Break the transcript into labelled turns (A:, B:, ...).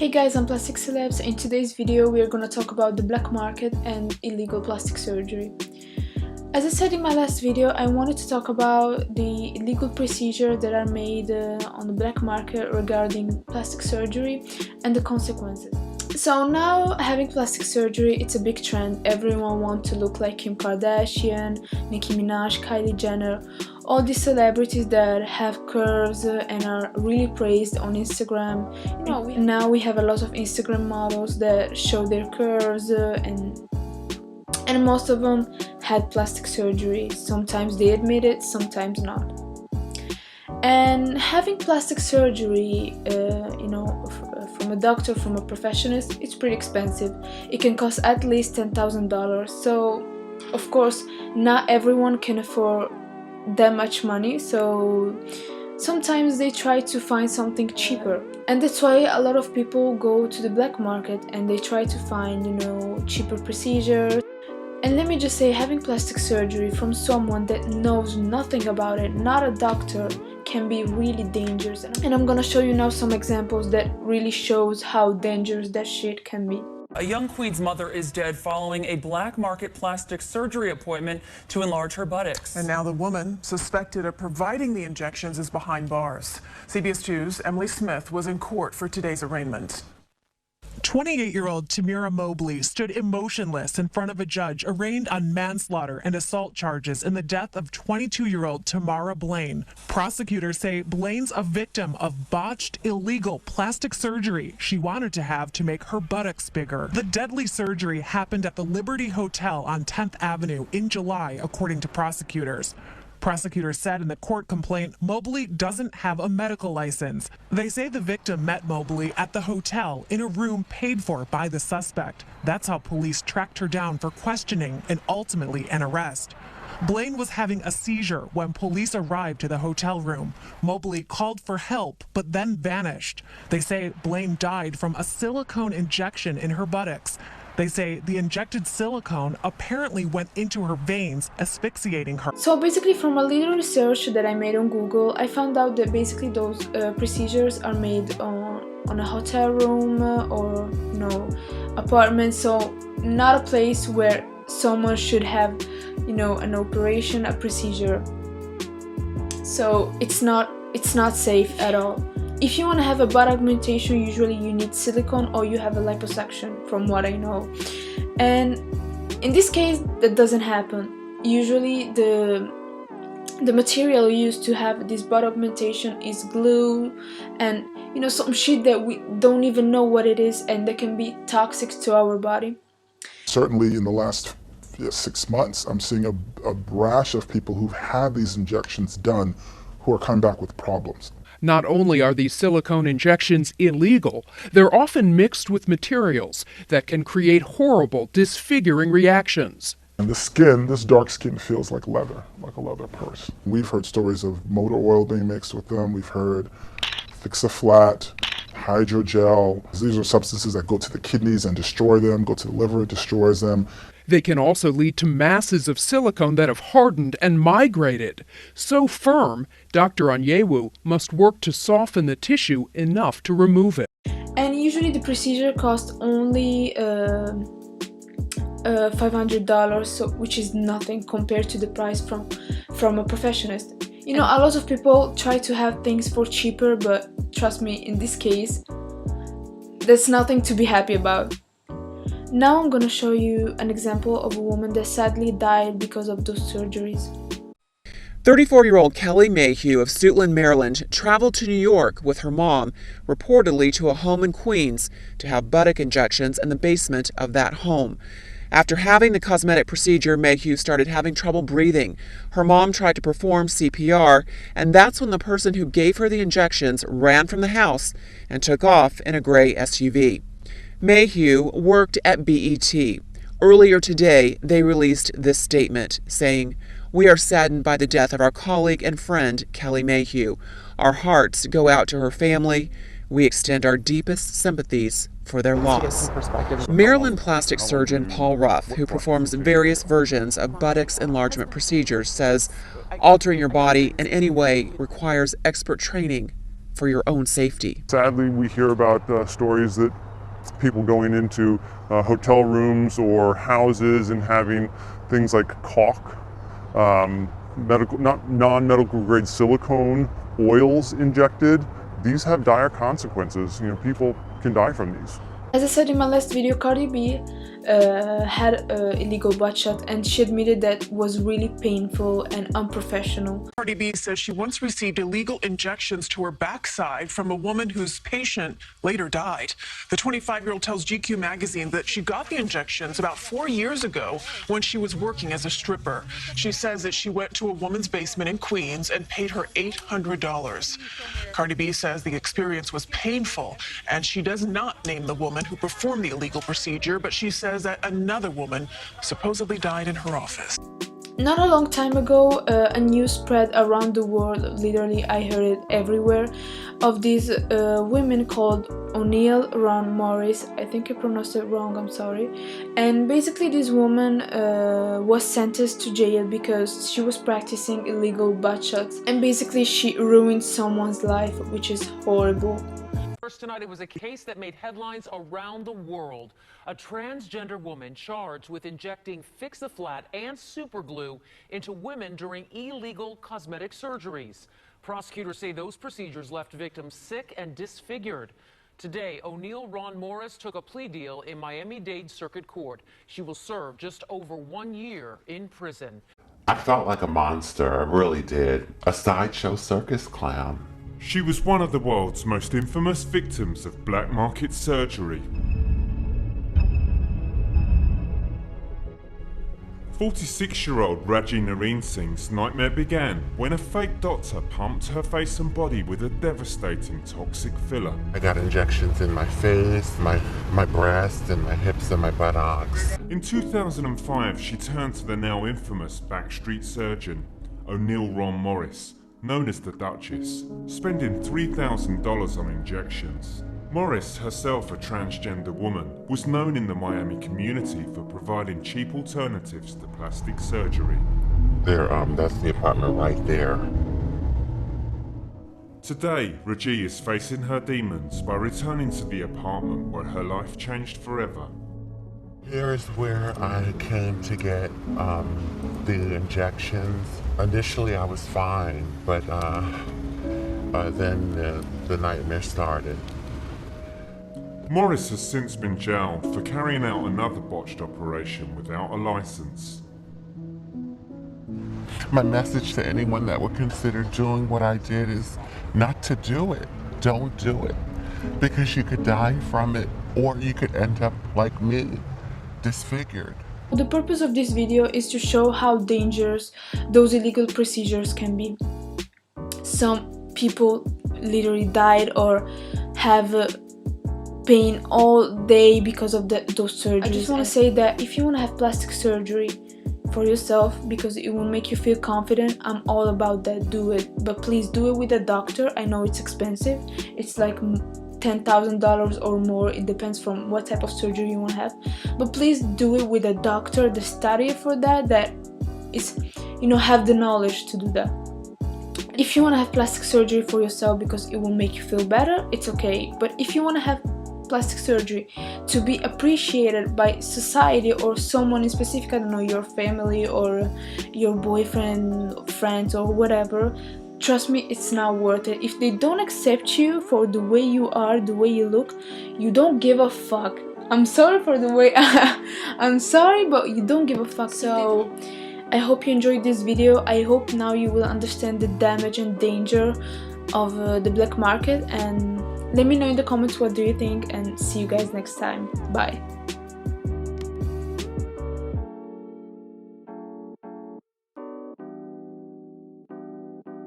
A: Hey guys, I'm Plastic Celebs. In today's video we are going to talk about the black market and illegal plastic surgery. As I said in my last video, I wanted to talk about the illegal procedures that are made on the black market regarding plastic surgery and the consequences. So now having plastic surgery, it's a big trend. Everyone wants to look like Kim Kardashian, Nicki Minaj, Kylie Jenner, all these celebrities that have curves and are really praised on Instagram. Now we have a lot of Instagram models that show their curves and most of them had plastic surgery. Sometimes they admit it, sometimes not. And having plastic surgery, from a doctor, from a professionist, it's pretty expensive. It can cost at least $10,000. So, of course, not everyone can afford that much money. So, sometimes they try to find something cheaper. And that's why a lot of people go to the black market and they try to find, cheaper procedures. And let me just say, having plastic surgery from someone that knows nothing about it, not a doctor, can be really dangerous. And I'm gonna show you now some examples that really shows how dangerous that shit can be.
B: A young Queens mother is dead following a black market plastic surgery appointment to enlarge her buttocks.
C: And now the woman suspected of providing the injections is behind bars. CBS 2's Emily Smith was in court for today's arraignment. 28-year-old Tamira Mobley stood emotionless in front of a judge arraigned on manslaughter and assault charges in the death of 22-year-old Tamara Blaine. Prosecutors say Blaine's a victim of botched, illegal plastic surgery she wanted to have to make her buttocks bigger. The deadly surgery happened at the Liberty Hotel on 10th Avenue in July, according to prosecutors. Prosecutors said in the court complaint Mobley doesn't have a medical license. They say the victim met Mobley at the hotel in a room paid for by the suspect. That's how police tracked her down for questioning and ultimately an arrest. Blaine was having a seizure when police arrived to the hotel room. Mobley called for help but then vanished. They say Blaine died from a silicone injection in her buttocks. They say the injected silicone apparently went into her veins, asphyxiating her.
A: So basically, from a little research that I made on Google, I found out that basically those procedures are made on a hotel room or apartment. So not a place where someone should have, an operation, a procedure. So it's not safe at all. If you want to have a butt augmentation, usually you need silicone or you have a liposuction, from what I know. And in this case, that doesn't happen. Usually the material used to have this butt augmentation is glue and some shit that we don't even know what it is, and that can be toxic to our body.
D: Certainly in the last 6 months, I'm seeing a rash of people who've had these injections done who are coming back with problems.
E: Not only are these silicone injections illegal, they're often mixed with materials that can create horrible, disfiguring reactions.
D: And the skin, this dark skin, feels like leather, like a leather purse. We've heard stories of motor oil being mixed with them. We've heard Fix-A-Flat, hydrogel. These are substances that go to the kidneys and destroy them, go to the liver, destroys them.
E: They can also lead to masses of silicone that have hardened and migrated. So firm, Dr. Onyewu must work to soften the tissue enough to remove it.
A: And usually the procedure costs only $500, which is nothing compared to the price from a professionist. A lot of people try to have things for cheaper, but trust me, in this case, that's nothing to be happy about. Now I'm gonna show you an example of a woman that sadly died because of those surgeries.
F: 34-year-old Kelly Mayhew of Suitland, Maryland, traveled to New York with her mom, reportedly to a home in Queens, to have buttock injections in the basement of that home. After having the cosmetic procedure, Mayhew started having trouble breathing. Her mom tried to perform CPR, and that's when the person who gave her the injections ran from the house and took off in a gray SUV. Mayhew worked at BET. Earlier today, they released this statement saying, "We are saddened by the death of our colleague and friend, Kelly Mayhew. Our hearts go out to her family. We extend our deepest sympathies for their loss." Maryland plastic surgeon Paul Ruff, who performs various versions of buttocks enlargement procedures, says altering your body in any way requires expert training for your own safety.
G: Sadly, we hear about stories that people going into hotel rooms or houses and having things like caulk, non-medical grade silicone oils injected. These have dire consequences. People can die from these.
A: As I said in my last video, Cardi B had an illegal butt shot, and she admitted that was really painful and unprofessional.
C: Cardi B says she once received illegal injections to her backside from a woman whose patient later died. The 25-year-old tells GQ magazine that she got the injections about 4 years ago when she was working as a stripper. She says that she went to a woman's basement in Queens and paid her $800. Cardi B says the experience was painful, and she does not name the woman who performed the illegal procedure, but she says that another woman supposedly died in her office.
A: Not a long time ago, a news spread around the world, literally I heard it everywhere, of these women called O'Neill Ron Morris. I think I pronounced it wrong, I'm sorry. And basically this woman was sentenced to jail because she was practicing illegal butt shots, and basically she ruined someone's life, which is horrible.
H: First tonight, it was a case that made headlines around the world. A transgender woman charged with injecting Fix-A-Flat and superglue into women during illegal cosmetic surgeries. Prosecutors say those procedures left victims sick and disfigured. Today, O'Neill Ron Morris took a plea deal in Miami-Dade Circuit Court. She will serve just over 1 year in prison.
I: I felt like a monster, I really did. A sideshow circus clown.
J: She was one of the world's most infamous victims of black market surgery. 46-year-old Raji Nareen Singh's nightmare began when a fake doctor pumped her face and body with a devastating toxic filler.
D: I got injections in my face, my breast, and my hips and my buttocks.
J: In 2005, she turned to the now infamous backstreet surgeon, O'Neill Ron Morris, known as the Duchess, spending $3,000 on injections. Morris, herself a transgender woman, was known in the Miami community for providing cheap alternatives to plastic surgery.
D: That's the apartment right there.
J: Today, Raji is facing her demons by returning to the apartment where her life changed forever.
D: Here is where I came to get the injections. Initially I was fine, but then the nightmare started.
J: Morris has since been jailed for carrying out another botched operation without a license.
D: My message to anyone that would consider doing what I did is not to do it. Don't do it. Because you could die from it, or you could end up like me, disfigured.
A: The purpose of this video is to show how dangerous those illegal procedures can be. Some people literally died or have pain all day because of those surgeries. I just want to say that if you want to have plastic surgery for yourself because it will make you feel confident, I'm all about that, do it. But please do it with a doctor. I know it's expensive. It's like $10,000 or more. It depends from what type of surgery you want to have. But please do it with a doctor, the study for that is, have the knowledge to do that. If you want to have plastic surgery for yourself because it will make you feel better, it's okay. But if you want to have plastic surgery to be appreciated by society or someone in specific, I don't know, your family or your boyfriend, friends or whatever, trust me, it's not worth it. If they don't accept you for the way you are, the way you look, you don't give a fuck. I'm sorry for the way I'm sorry, but you don't give a fuck. So I hope you enjoyed this video. I hope now you will understand the damage and danger of the black market, and let me know in the comments what do you think, and see you guys next time. Bye.